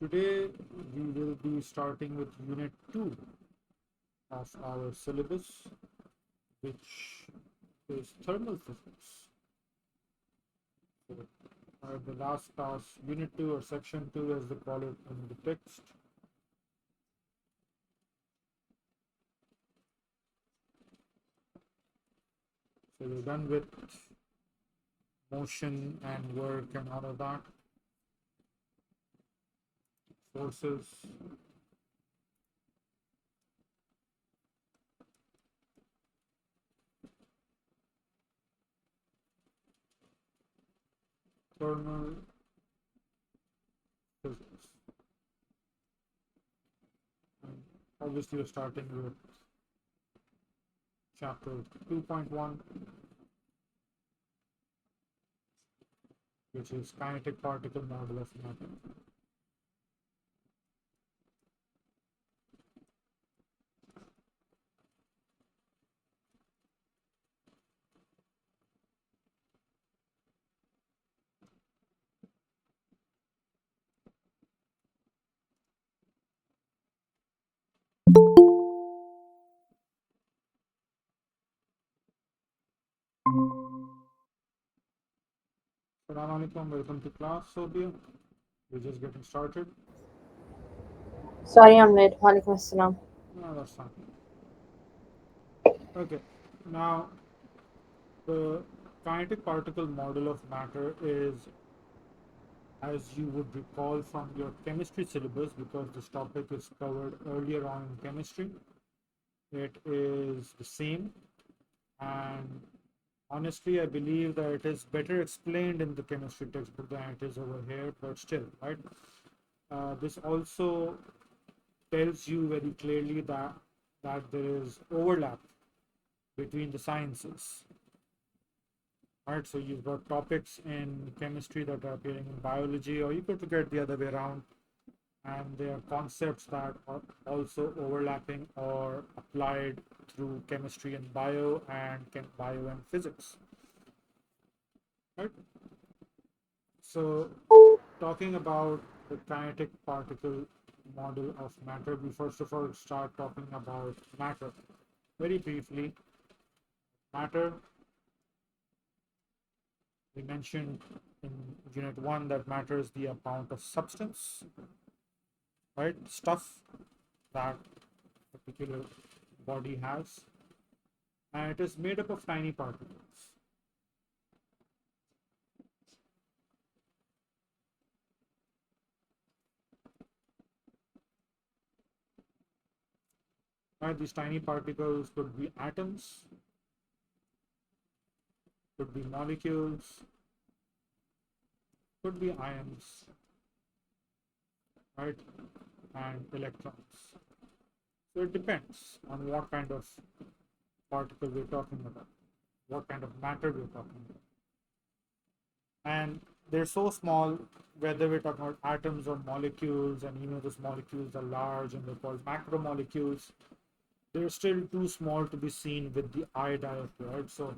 Today we will be starting with Unit 2 of our syllabus, which is thermal physics. So, the last class, Unit 2 or Section 2 as they call it in the text. So we're done with motion and work and all of that. Forces. Thermal physics. And obviously we're starting with chapter 2.1, which is kinetic particle model of matter. Assalamu alaikum, welcome to class, Sophia. We're just getting started. Sorry, I'm late. Walaikum assalam. No, that's fine. Okay, now the kinetic particle model of matter is, as you would recall from your chemistry syllabus, because this topic is covered earlier on in chemistry, it is the same. And honestly, I believe that it is better explained in the chemistry textbook than it is over here, but still, right? This also tells you very clearly that there is overlap between the sciences, right? So you've got topics in chemistry that are appearing in biology, or you could look at the other way around, and there are concepts that are also overlapping or applied through chemistry and bio and bio and physics, right? So talking about the kinetic particle model of matter, we first of all start talking about matter. Very briefly, matter, we mentioned in Unit 1 that matter is the amount of substance, right? Stuff that a particular body has, and it is made up of tiny particles. Right? These tiny particles could be atoms, could be molecules, could be ions, right? And electrons. So it depends on what kind of particle we're talking about, what kind of matter we're talking about. And they're so small, whether we're talking about atoms or molecules, and those molecules are large and they're called macromolecules, they're still too small to be seen with the eye directly, right? So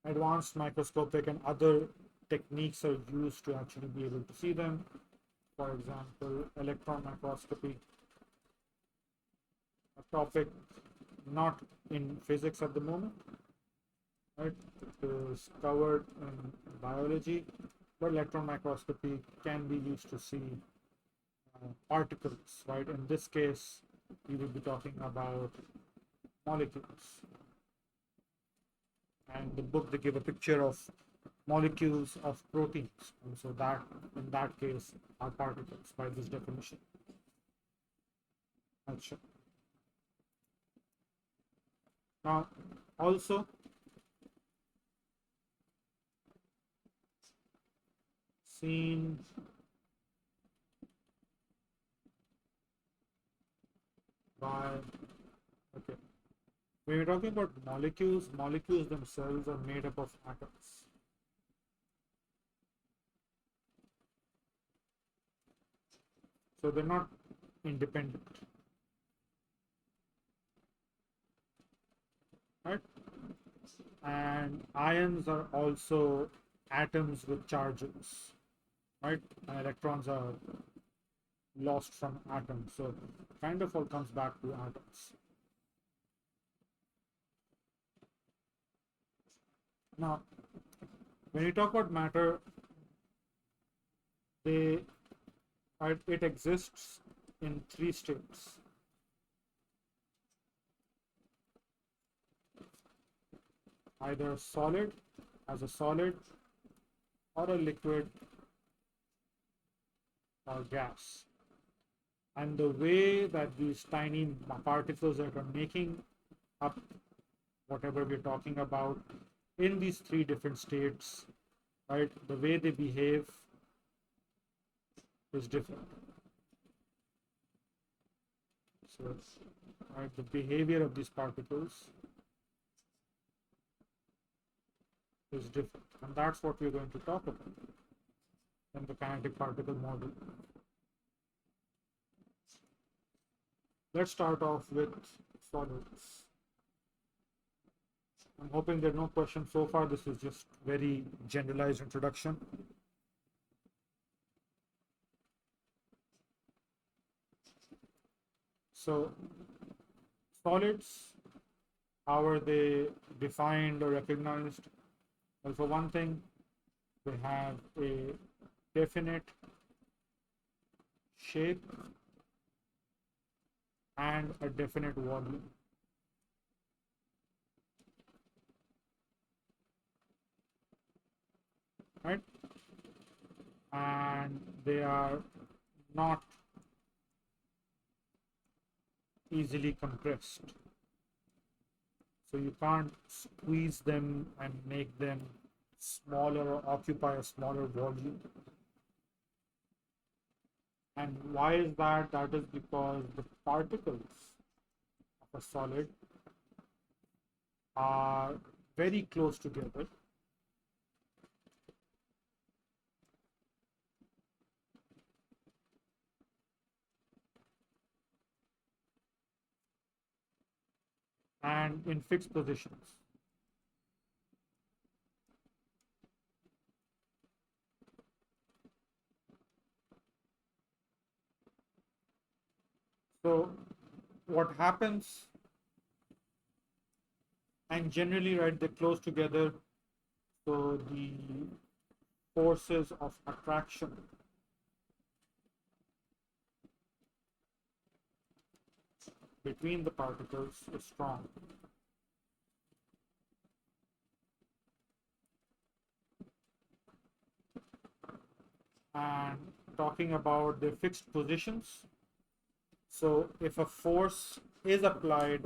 advanced microscopic and other techniques are used to actually be able to see them. For example, electron microscopy, a topic not in physics at the moment, right? It is covered in biology, but electron microscopy can be used to see particles, right? In this case, we will be talking about molecules. And the book, they give a picture of molecules of proteins, and so that in that case are particles by this definition. Achha. Now also seen by, okay, when we're talking about molecules themselves are made up of atoms. So they're not independent, right? And ions are also atoms with charges. right? And electrons are lost from atoms. So kind of all comes back to atoms. Now, when you talk about matter, they it exists in three states. Either solid, as a solid, or a liquid or gas. And the way that these tiny particles that are making up whatever we're talking about in these three different states, right, the way they behave is different. So, right, the behavior of these particles is different. And that's what we're going to talk about in the kinetic particle model. Let's start off with solids. I'm hoping there are no questions so far. This is just very generalized introduction. So solids, how are they defined or recognized? Well, for one thing, they have a definite shape and a definite volume. Right? And they are not easily compressed. So you can't squeeze them and make them smaller or occupy a smaller volume. And why is that? That is because the particles of a solid are very close together. And in fixed positions. So what happens, and generally, right, they're close together, so the forces of attraction between the particles is strong. And talking about the fixed positions, so if a force is applied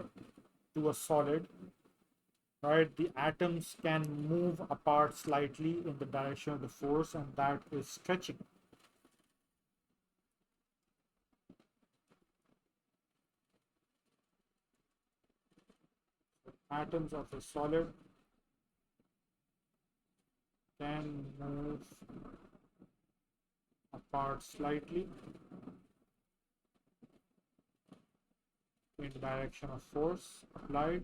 to a solid, right, the atoms can move apart slightly in the direction of the force, and that is stretching. Atoms of a solid can move apart slightly in direction of force applied.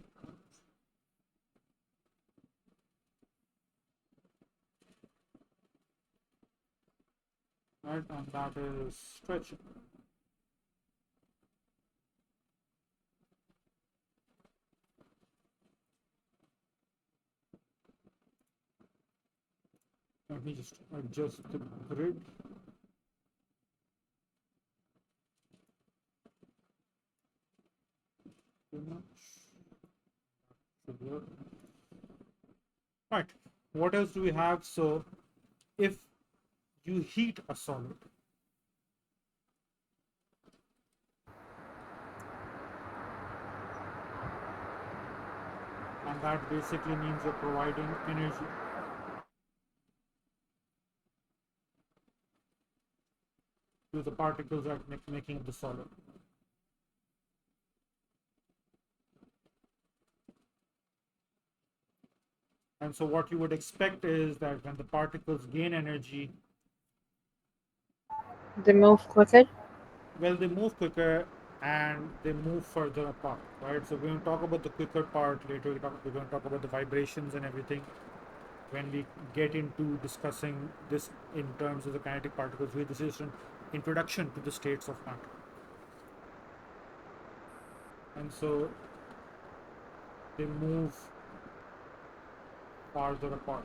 Right, and that is stretching. Let me just adjust the grid. Too much. Right. What else do we have? So if you heat a solid, and that basically means you're providing energy. To the particles that making the solid. And so what you would expect is that when the particles gain energy, They move quicker. well, they move quicker and they move further apart, right? So we're going to talk about the quicker part later. We're going to talk about the vibrations and everything. when we get into discussing this in terms of the kinetic particles, this is an introduction to the states of matter. And so they move farther apart.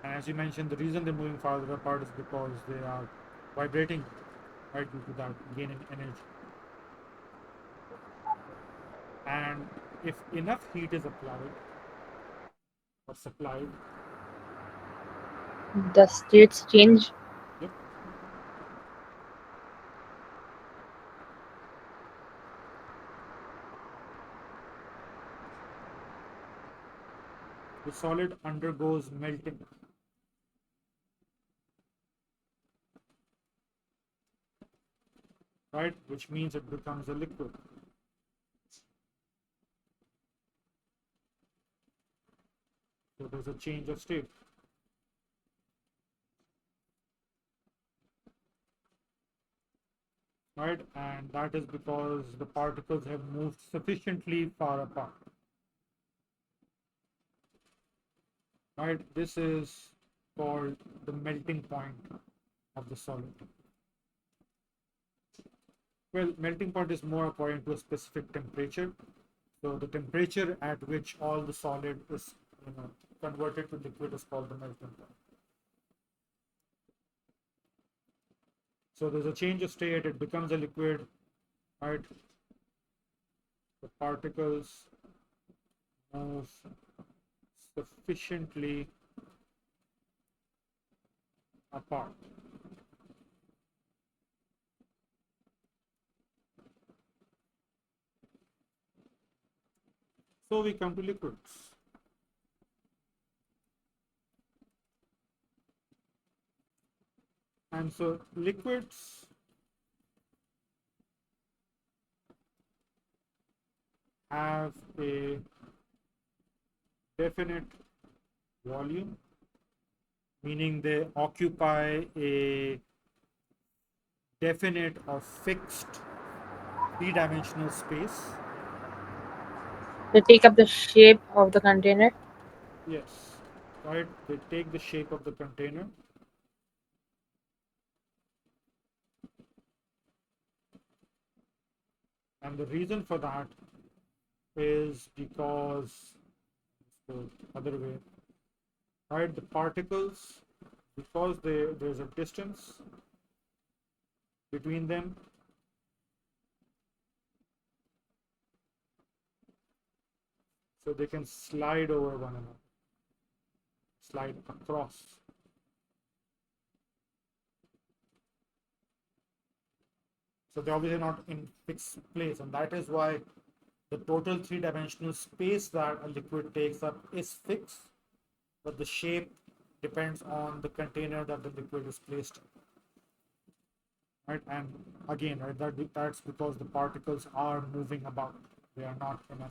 And as you mentioned, the reason they're moving farther apart is because they are vibrating, right, due to that gain in energy. And if enough heat is applied or supplied, The states change. yep, the solid undergoes melting, right, which means it becomes a liquid. So there's a change of state. Right, and that is because the particles have moved sufficiently far apart. Right, this is called the melting point of the solid. Well, melting point is more according to a specific temperature. So the temperature at which all the solid is, converted to liquid is called the melting point. So there's a change of state, it becomes a liquid, right? The particles move sufficiently apart. So we come to liquids. And so liquids have a definite volume, meaning they occupy a definite or fixed three-dimensional space. They take up the shape of the container. Yes, right? They take the shape of the container. And the reason for that is because the other way, right? The particles, because there's a distance between them, so they can slide over one another, slide across. So they're obviously not in fixed place, and that is why the total three-dimensional space that a liquid takes up is fixed, but the shape depends on the container that the liquid is placed in. Right, and again, right, that's because the particles are moving about; they are not in a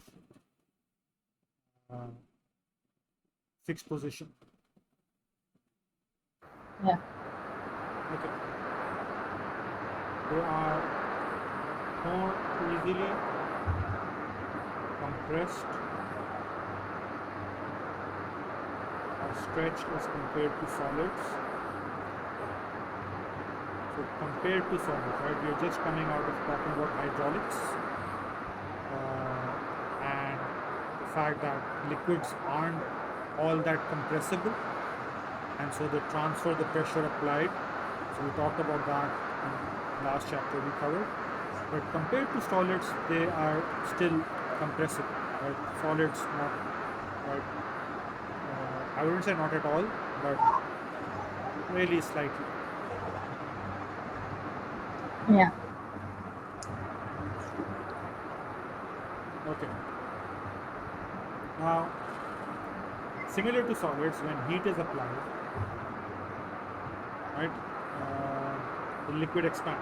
uh, fixed position. Yeah. Okay, they are more easily compressed or stretched as compared to solids. So compared to solids, right, we are just coming out of talking about hydraulics and the fact that liquids aren't all that compressible, and so they transfer the pressure applied. So we talked about that in last chapter we covered. But compared to solids, they are still compressible. Right? Solids not, right? I wouldn't say not at all, but really slightly. Yeah. Okay. Now, similar to solids, when heat is applied, right, the liquid expands.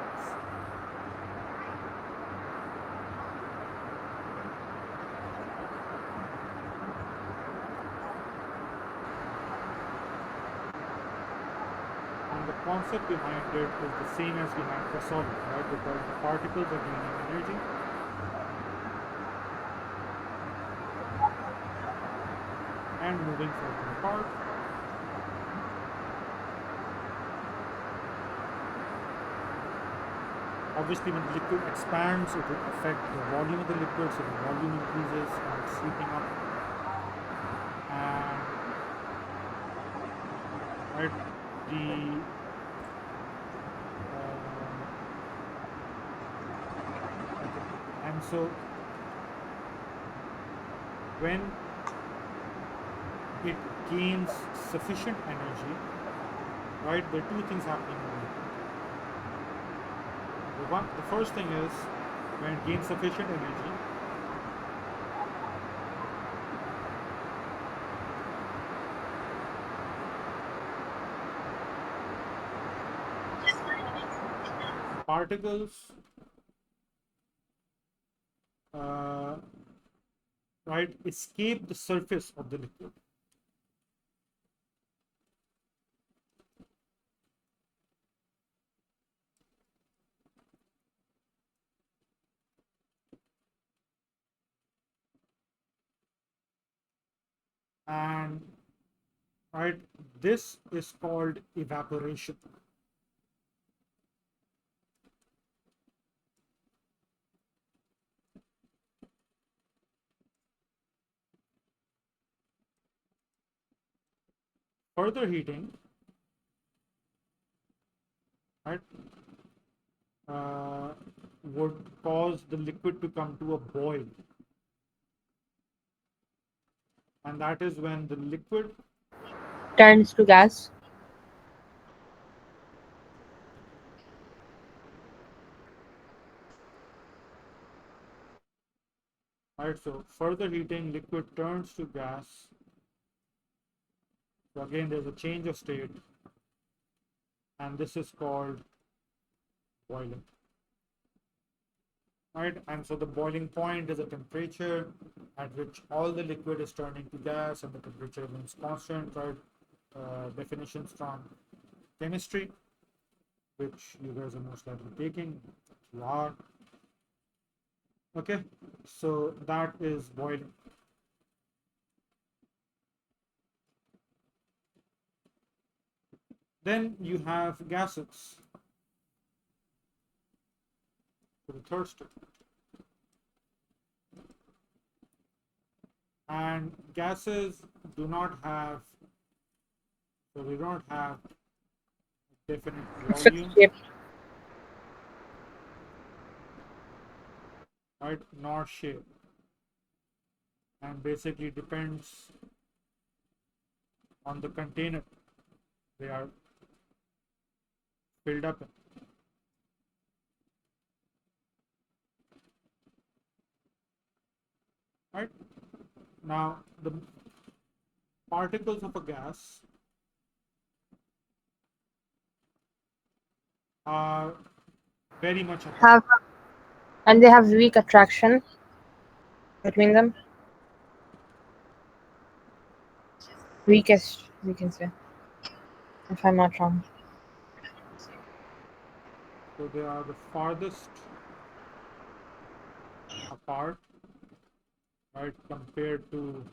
And the concept behind it is the same as we had for solids, right? Because the particles are gaining energy, And moving further apart, obviously when the liquid expands, it will affect the volume of the liquid, so the volume increases and it's sweeping up. And right, and so when it gains sufficient energy, right, there are two things happening in the liquid. The first thing is when it gains sufficient energy, particles uh, right escape the surface of the liquid. And right, this is called evaporation. Further heating, right, uh, would cause the liquid to come to a boil, and that is when the liquid, Turns to gas. right, so further heating, liquid turns to gas. So again, there's a change of state, and this is called boiling. Right, and so the boiling point is a temperature at which all the liquid is turning to gas, and the temperature remains constant. Right, definitions from chemistry, which you guys are most likely taking. You are. Okay, so that is boiling. Then you have gases. So the third step. And gases do not have, so they don't have definite Fixed volume, shape. right, nor shape, and basically depends on the container they are filled up in. Right, now the particles of a gas are very much apart. Have and they have weak attraction between them. Weakest, we can say, if I'm not wrong. So they are the farthest apart, right, compared to,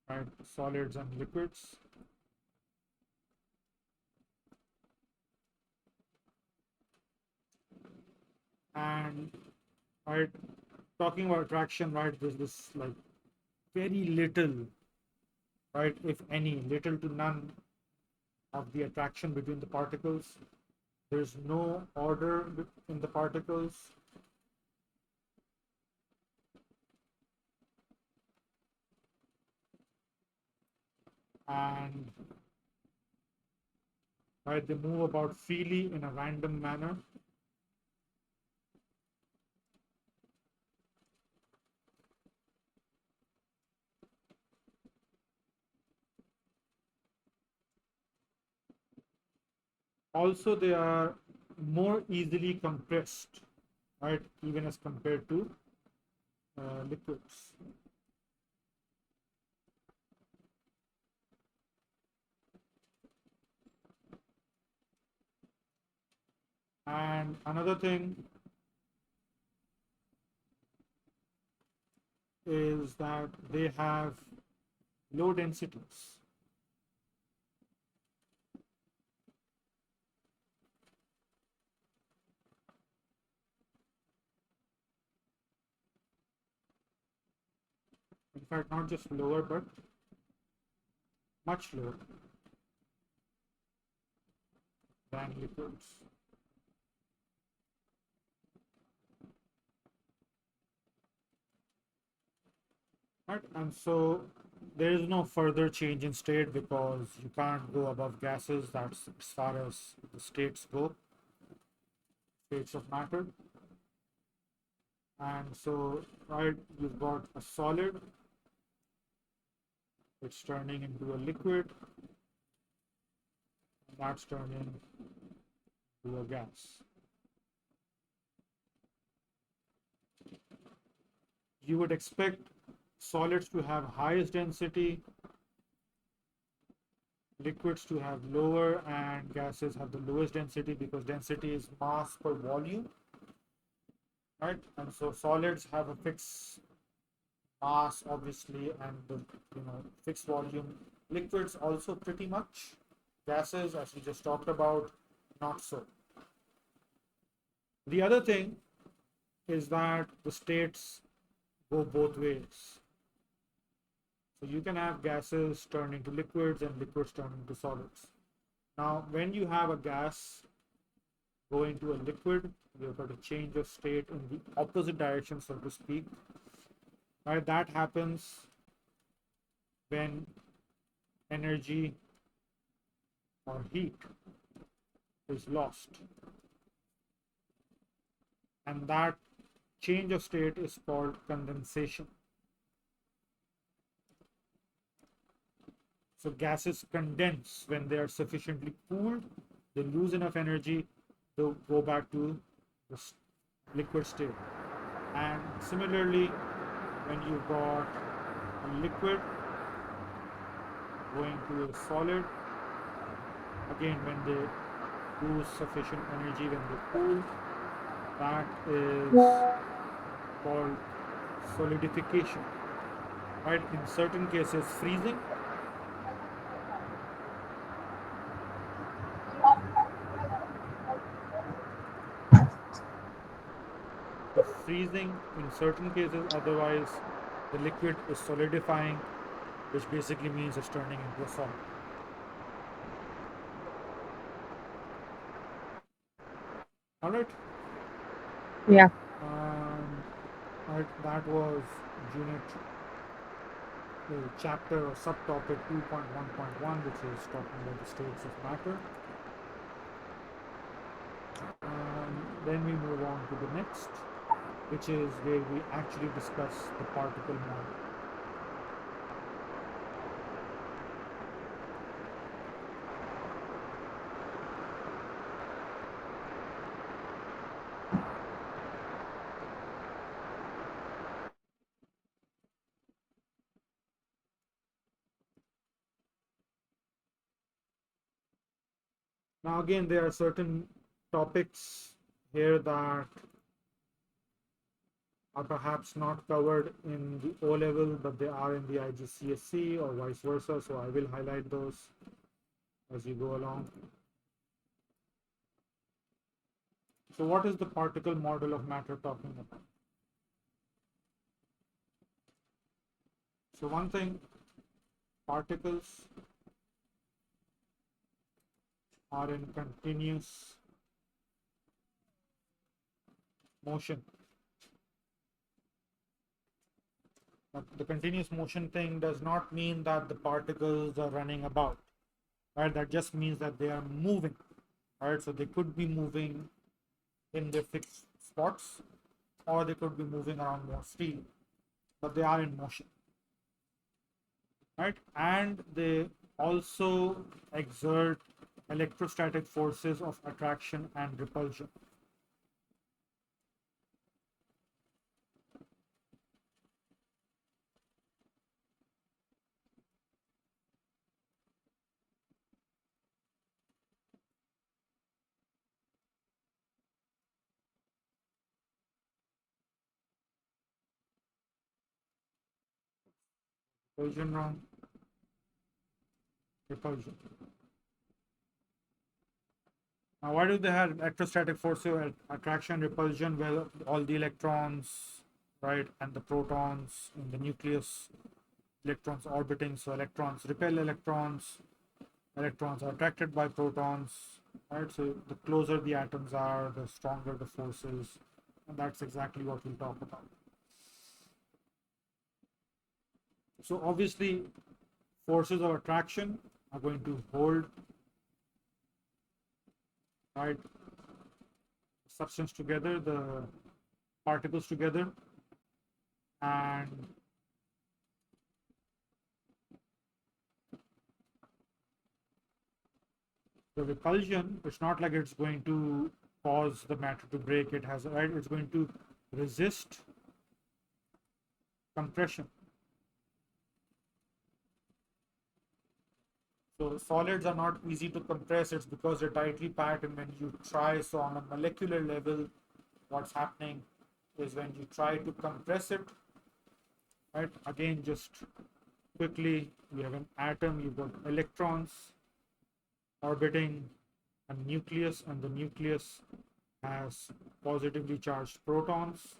right, solids and liquids. And right, talking about attraction, right, there's this like very little, right, if any, little to none of the attraction between the particles. There's no order in the particles. And right, they move about freely in a random manner. Also, they are more easily compressed, right, even as compared to liquids. And another thing is that they have low densities. In fact, not just lower, but much lower than liquids. Right? And so there is no further change in state because you can't go above gases. That's as far as the states go, states of matter. And so, right, you've got a solid, it's turning into a liquid, and that's turning into a gas. You would expect solids to have highest density, liquids to have lower, and gases have the lowest density because density is mass per volume, right? And so solids have a fixed mass, obviously, and the fixed volume. Liquids also pretty much. Gases, as we just talked about, not so. The other thing is that the states go both ways. So you can have gases turn into liquids and liquids turn into solids. Now, when you have a gas go into a liquid, you've got a change of state in the opposite direction, so to speak. Right? That happens when energy or heat is lost. And that change of state is called condensation. So gases condense when they are sufficiently cooled, they lose enough energy to go back to the liquid state. And similarly, when you've got a liquid going to a solid, again, when they lose sufficient energy when they cool, that is called solidification. Right? In certain cases, freezing. So freezing in certain cases, otherwise the liquid is solidifying, which basically means it's turning into a solid. All right. Yeah. That was unit chapter or subtopic 2.1.1, which is talking about the states of matter. Then we move on to the next, which is where we actually discuss the particle model. Now, again, there are certain topics here that are perhaps not covered in the O level, but they are in the IGCSE or vice versa. So I will highlight those as you go along. So what is the particle model of matter talking about? So one thing, particles are in continuous motion. But the continuous motion thing does not mean that the particles are running about, right? That just means that they are moving, right? So they could be moving in their fixed spots, or they could be moving around more freely, but they are in motion, right? And they also exert electrostatic forces of attraction and repulsion. Repulsion wrong. Repulsion. Now, why do they have electrostatic force of attraction, repulsion? Well, all the electrons, right, and the protons in the nucleus, electrons orbiting. So electrons repel electrons. Electrons are attracted by protons, right? So the closer the atoms are, the stronger the forces, and that's exactly what we'll talk about. So obviously, forces of attraction are going to hold, right, substance together, the particles together, and the repulsion, it's not like it's going to cause the matter to break. It has, right, it's going to resist compression. So solids are not easy to compress. It's because they're tightly packed, and when you try, so on a molecular level, what's happening is when you try to compress it, right? Again, just quickly, you have an atom, you've got electrons orbiting a nucleus, and the nucleus has positively charged protons.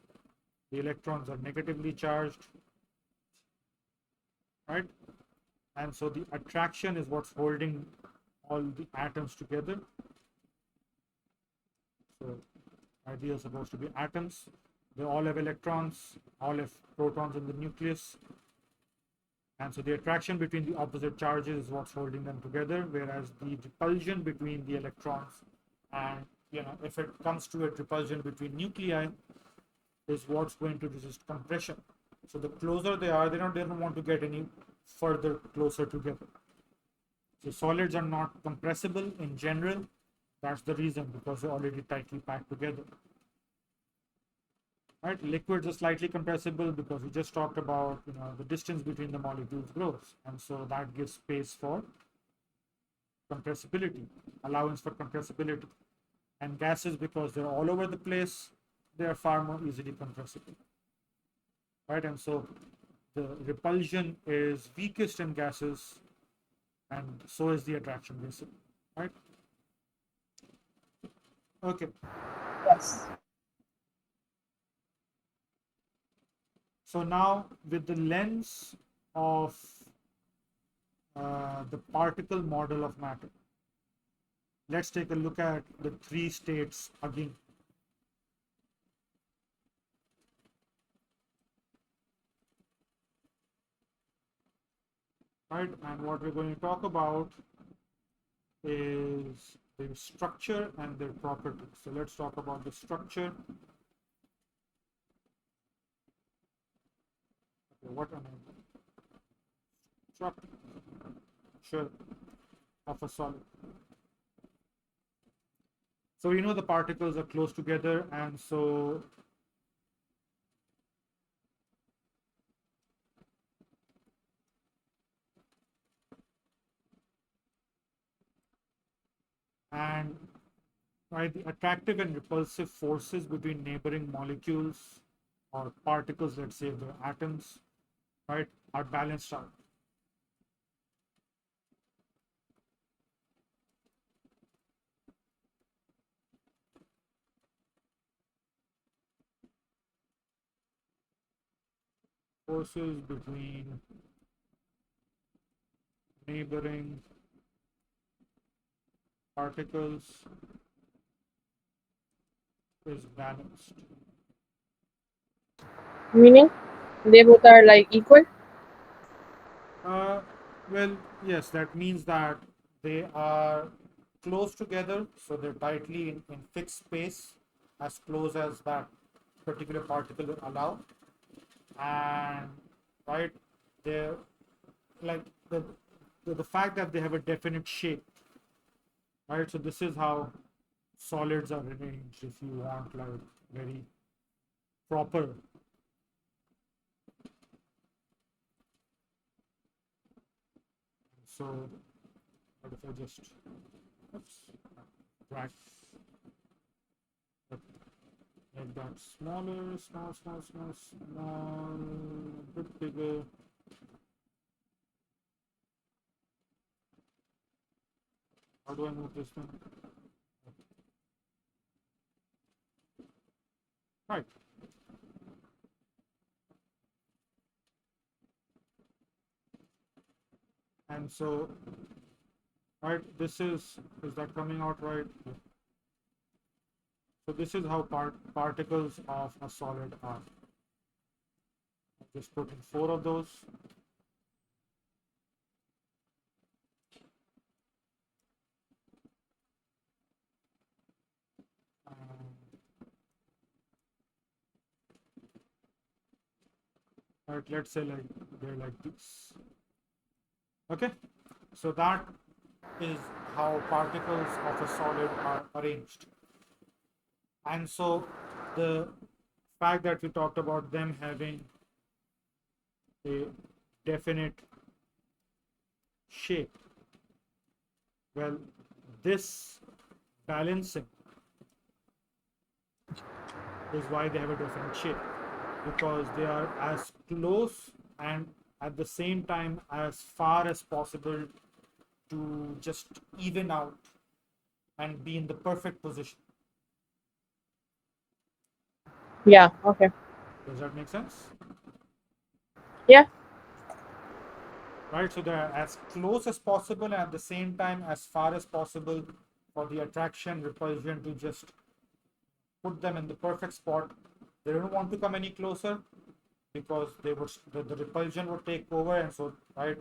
The electrons are negatively charged, right? And so the attraction is what's holding all the atoms together. So ideas are supposed to be atoms. They all have electrons, all have protons in the nucleus. And so the attraction between the opposite charges is what's holding them together, whereas the repulsion between the electrons and, if it comes to a repulsion between nuclei, is what's going to resist compression. So the closer they are, they don't want to get any further closer together. So solids are not compressible in general. That's the reason, because they're already tightly packed together. Right? Liquids are slightly compressible because we just talked about, the distance between the molecules grows, and so that gives space for compressibility, allowance for compressibility. And gases, because they're all over the place, they are far more easily compressible. Right? And so the repulsion is weakest in gases, and so is the attraction, basically. Right? Okay. Yes. So now, with the lens of the particle model of matter, let's take a look at the three states again. Right? And what we're going to talk about is their structure and their properties. So let's talk about the structure. Okay, what am I? Structure of a solid. So the particles are close together, and so and right, the attractive and repulsive forces between neighboring molecules or particles, let's say the atoms, right, are balanced out. Forces between neighboring particles is balanced. Meaning they both are like equal. Uh, well, yes, that means that they are close together, so they're tightly in fixed space, as close as that particular particle will allow, and right, they're like the fact that they have a definite shape, right? So this is how solids are arranged. If you want like very proper. So what if I just drag make that smaller, small, bit bigger. How do I move this thing? Right. And so, right, this is that coming out right? So this is how particles of a solid are. Just put in 4 of those. Right, let's say like they're like this. Okay, so that is how particles of a solid are arranged. And so the fact that we talked about them having a definite shape, well, this balancing is why they have a definite shape, because they are as close and at the same time as far as possible to just even out and be in the perfect position. Yeah. Okay. Does that make sense? Yeah. Right, so they're as close as possible and at the same time as far as possible for the attraction repulsion to just put them in the perfect spot. They don't want to come any closer because they would the repulsion would take over, and so right,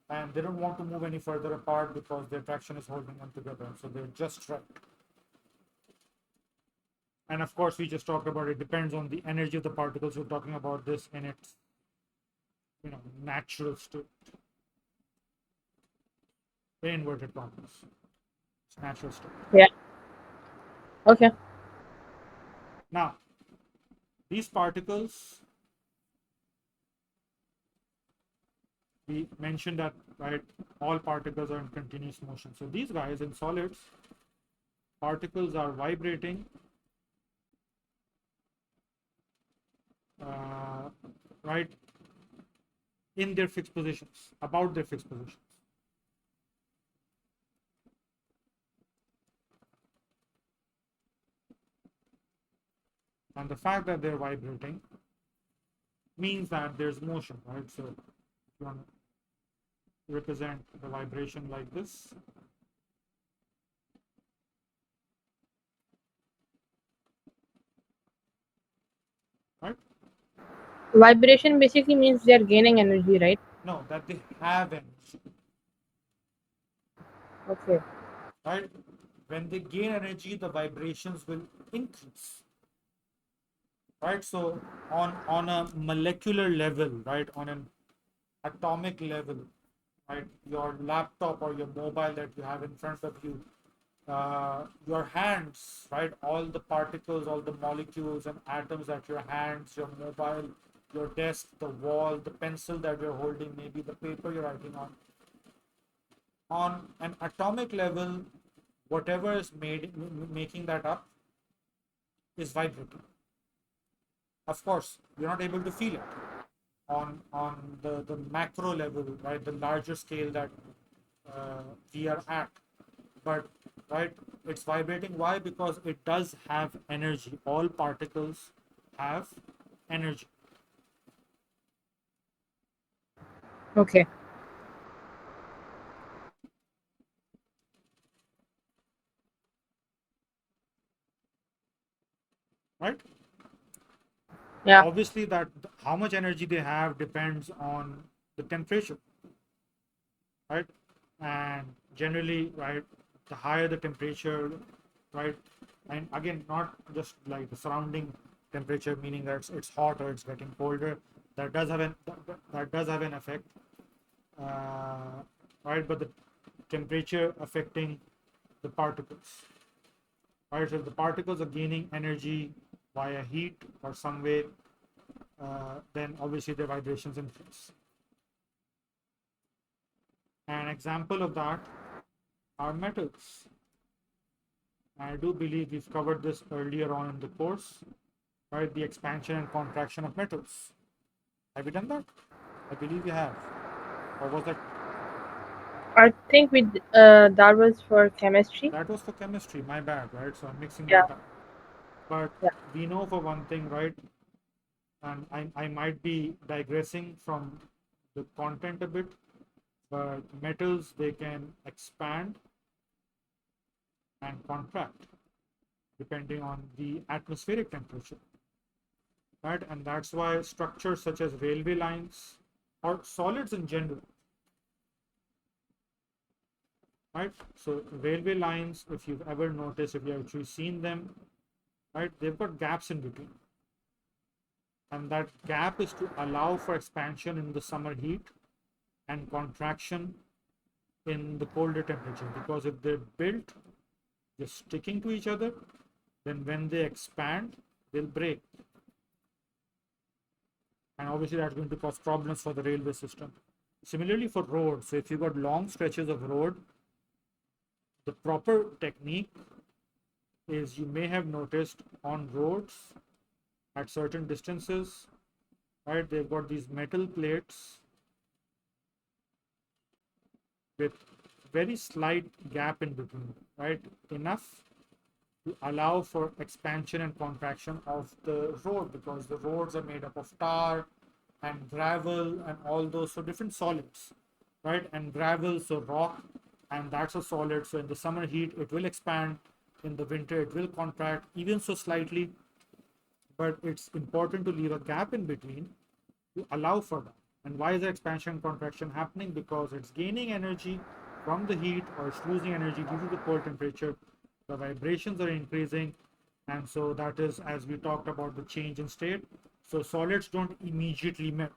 and they don't want to move any further apart because the attraction is holding them together, so they're just right. And of course we just talked about it depends on the energy of the particles. We're talking about this in its natural state, in inverted commas. It's natural state. Yeah. Okay. Now these particles, we mentioned that, right, all particles are in continuous motion. So these guys in solids, particles are vibrating uh, right, in their fixed positions, about their fixed positions. And the fact that they're vibrating means that there's motion, right? So if you want to represent the vibration like this, right? Vibration basically means they are gaining energy, right? No, that they have energy, Okay. right? When they gain energy, the vibrations will increase, right? So on a molecular level, right, on an atomic level, right, your laptop or your mobile that you have in front of you, your hands, right, all the particles, all the molecules and atoms that your hands, your mobile, your desk, the wall, the pencil that you're holding, maybe the paper you're writing on an atomic level, whatever is making that up is vibrating. Of course, you're not able to feel it on the macro level, right, the larger scale that we are at. But right, it's vibrating. Why? Because it does have energy. All particles have energy, Okay. right? Yeah. Obviously that how much energy they have depends on the temperature, right? And generally, right, the higher the temperature, right, and again, not just like the surrounding temperature, meaning that it's hot or it's getting colder. That does have an effect, uh, right? But the temperature affecting the particles, right? So if the particles are gaining energy via heat or some way, then obviously the vibrations increase. An example of that are metals. I do believe we've covered this earlier on in the course, right? The expansion and contraction of metals. Have you done that? I believe you have. Or was that? I think that was for chemistry. That was for chemistry, my bad, right? So I'm mixing Yeah, that up. But yeah. we know for one thing, right? And I might be digressing from the content a bit, but metals, they can expand and contract depending on the atmospheric temperature, right? And that's why structures such as railway lines or solids in general, right? So railway lines, if you've ever noticed, if you've actually seen them, right, they've got gaps in between. And that gap is to allow for expansion in the summer heat and contraction in the colder temperature. Because if they're built just sticking to each other, then when they expand, they'll break. And obviously, that's going to cause problems for the railway system. Similarly, for roads, so if you've got long stretches of road, the proper technique is, you may have noticed on roads at certain distances, right? They've got these metal plates with very slight gap in between, right? Enough to allow for expansion and contraction of the road, because the roads are made up of tar and gravel and all those, so different solids, right? And gravel, so rock, and that's a solid. So in the summer heat, it will expand. In the winter, it will contract, even so slightly. But it's important to leave a gap in between to allow for that. And why is the expansion and contraction happening? Because it's gaining energy from the heat, or it's losing energy due to the cold temperature. The vibrations are increasing. And so that is, as we talked about, the change in state. So solids don't immediately melt,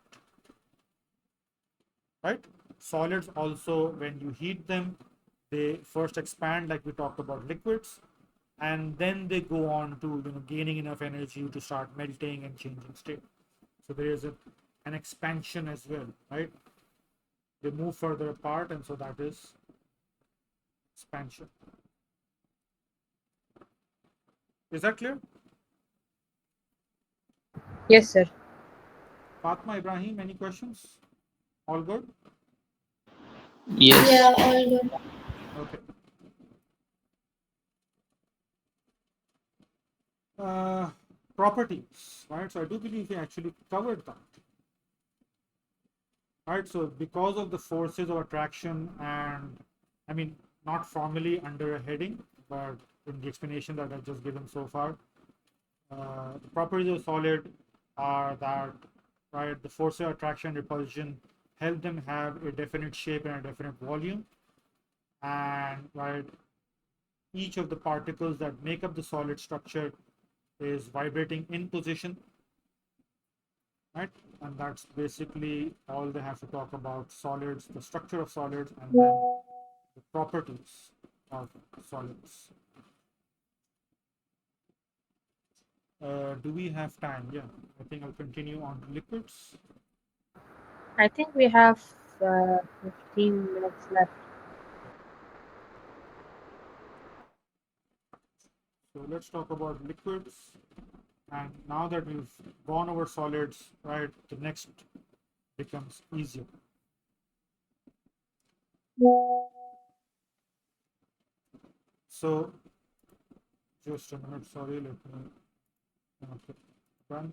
right? Solids also, when you heat them, they first expand, like we talked about liquids, and then they go on to, gaining enough energy to start melting and changing state. So there is an expansion as well, right? They move further apart, and so that is expansion. Is that clear? Yes, sir. Fatma, Ibrahim, any questions? All good? Yes. Yeah, all good. Okay. Uh, Properties, right? So I do believe we actually covered that, right? So because of the forces of attraction, and I mean, not formally under a heading, but in the explanation that I've just given so far, the properties of solid are that, right, the force of attraction and repulsion help them have a definite shape and a definite volume, and right, each of the particles that make up the solid structure is vibrating in position, right? And that's basically all they have to talk about solids, the structure of solids, and then the properties of solids. Do we have time? Yeah, I think I'll continue on to liquids. I think we have 15 minutes left. So let's talk about liquids. And now that we've gone over solids, right, the next becomes easier. So just a minute, sorry, let me run.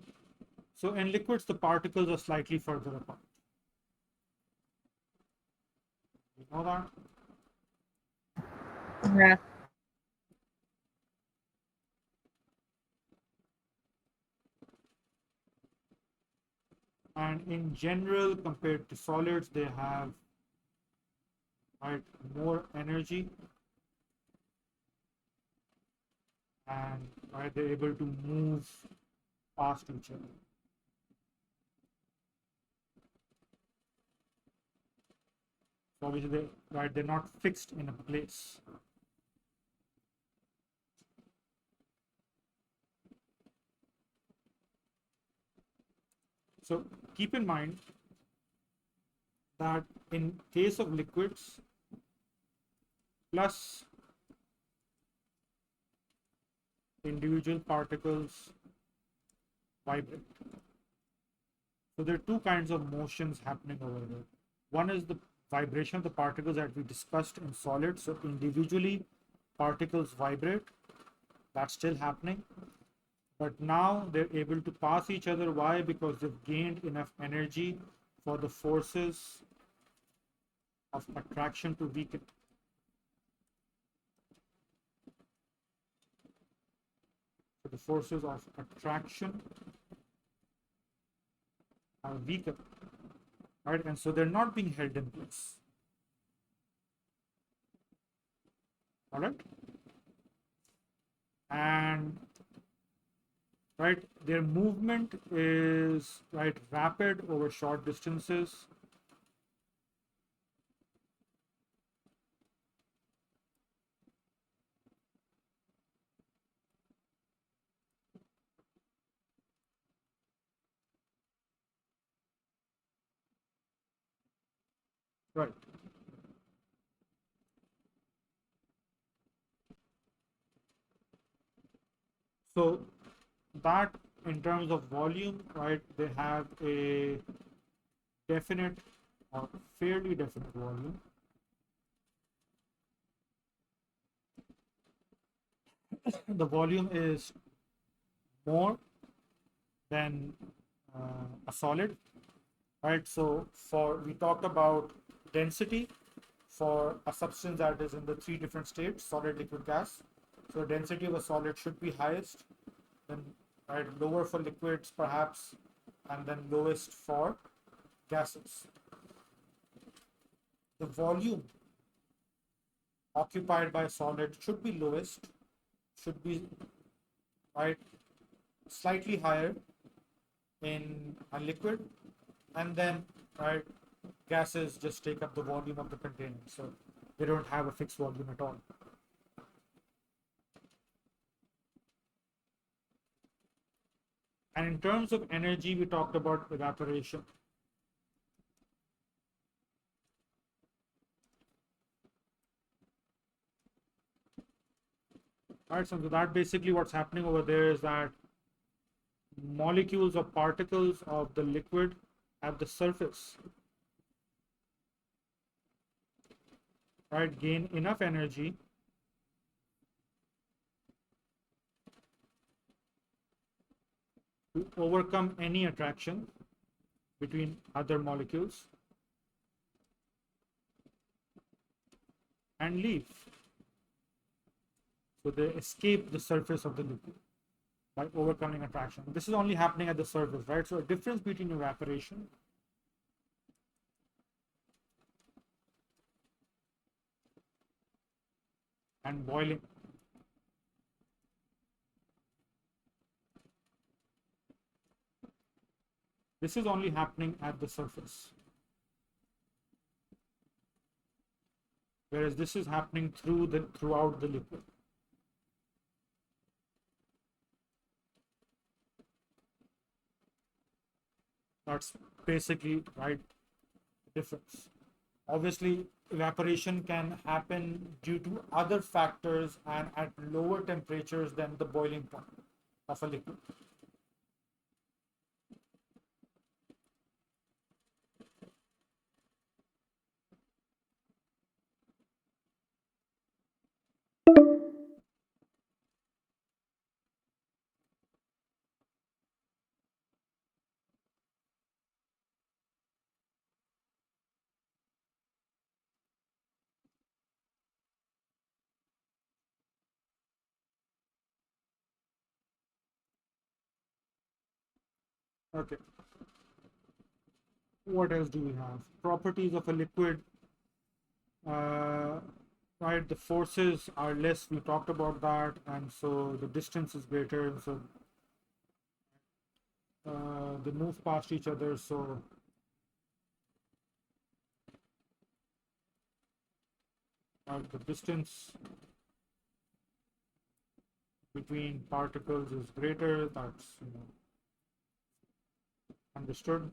So in liquids, the particles are slightly further apart. You know that? Yeah. And in general, compared to solids, they have, right, more energy, and right, they're able to move past each other. So obviously, right, they're not fixed in a place. So keep in mind that in case of liquids, plus individual particles vibrate. So there are two kinds of motions happening over there. One is the vibration of the particles that we discussed in solids. So individually, particles vibrate. That's still happening. But now they're able to pass each other. Why? Because they've gained enough energy for the forces of attraction to weaken. So the forces of attraction are weaker, right? And so they're not being held in place. All right. And right, their movement is right rapid over short distances. Right. So that in terms of volume, right, they have a definite or fairly definite volume. The volume is more than a solid, right? So for we talked about density for a substance that is in the three different states: solid, liquid, gas. So density of a solid should be highest, then right lower for liquids perhaps, and then lowest for gases. The volume occupied by solid should be lowest, should be right slightly higher in a liquid, and then right gases just take up the volume of the container, so they don't have a fixed volume at all. And in terms of energy, we talked about evaporation. Right, so that basically what's happening over there is that molecules or particles of the liquid at the surface, right, gain enough energy to overcome any attraction between other molecules and leave. So they escape the surface of the liquid by overcoming attraction. This is only happening at the surface, right? So a difference between evaporation and boiling. This is only happening at the surface, whereas this is happening throughout the liquid. That's basically right difference. Obviously, evaporation can happen due to other factors and at lower temperatures than the boiling point of a liquid. Okay. What else do we have? Properties of a liquid. Uh, right, the forces are less. We talked about that, and so the distance is greater, and so they move past each other. So the distance between particles is greater. That's understood.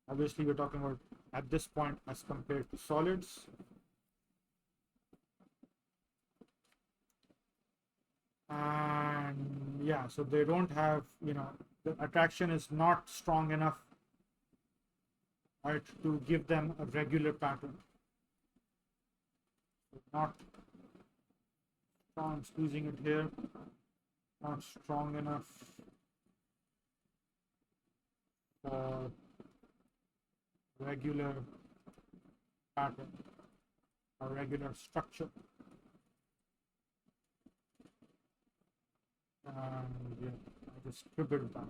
Obviously, we're talking about at this point as compared to solids. And yeah, so they don't have, the attraction is not strong enough right, to give them a regular pattern. Not strong, I'm squeezing it here, not strong enough for regular pattern or regular structure. And yeah, I just scribbled that.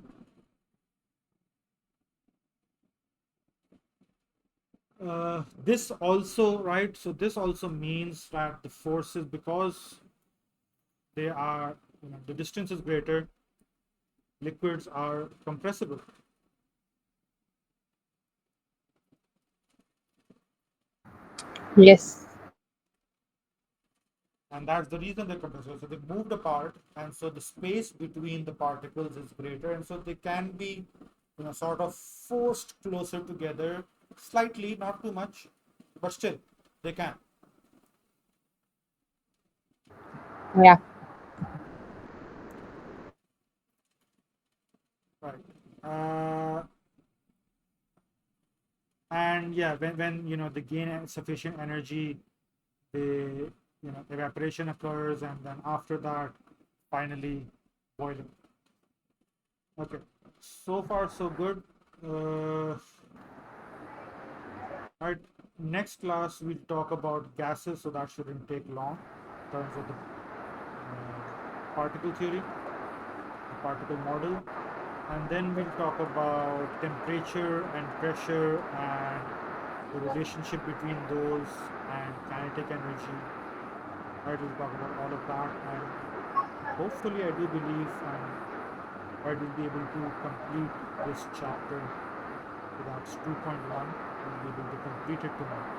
This also, right, so this also means that the forces, because they are, the distance is greater, liquids are compressible. Yes. And that's the reason they're compressible. So they moved apart, and so the space between the particles is greater, and so they can be, sort of forced closer together slightly, not too much, but still they can. Yeah. Right. And yeah, when they gain sufficient energy, they evaporation occurs, and then after that, finally boiling. Okay, so far so good. Right. Next class we'll talk about gases, so that shouldn't take long in terms of the particle theory, the particle model, and then we'll talk about temperature and pressure and the relationship between those and kinetic energy. Right, we'll talk about all of that, and hopefully, I do believe I will be able to complete this chapter. So that's 2.1. We'll be able to complete it tomorrow,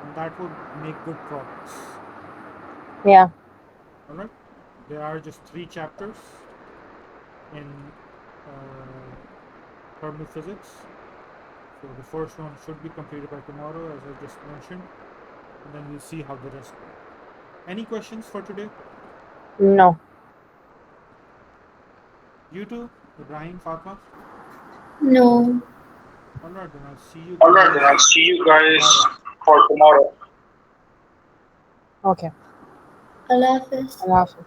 and that would make good progress. Yeah. All right, there are just 3 chapters in thermal physics. So the first one should be completed by tomorrow, as I just mentioned, and then we'll see how the rest go. Any questions for today? No. You too, Ibrahim, Fatma? No. All right, then I'll see you All right, then I'll guys see you guys tomorrow. for tomorrow. Okay. Allah Hafiz. Allah Hafiz.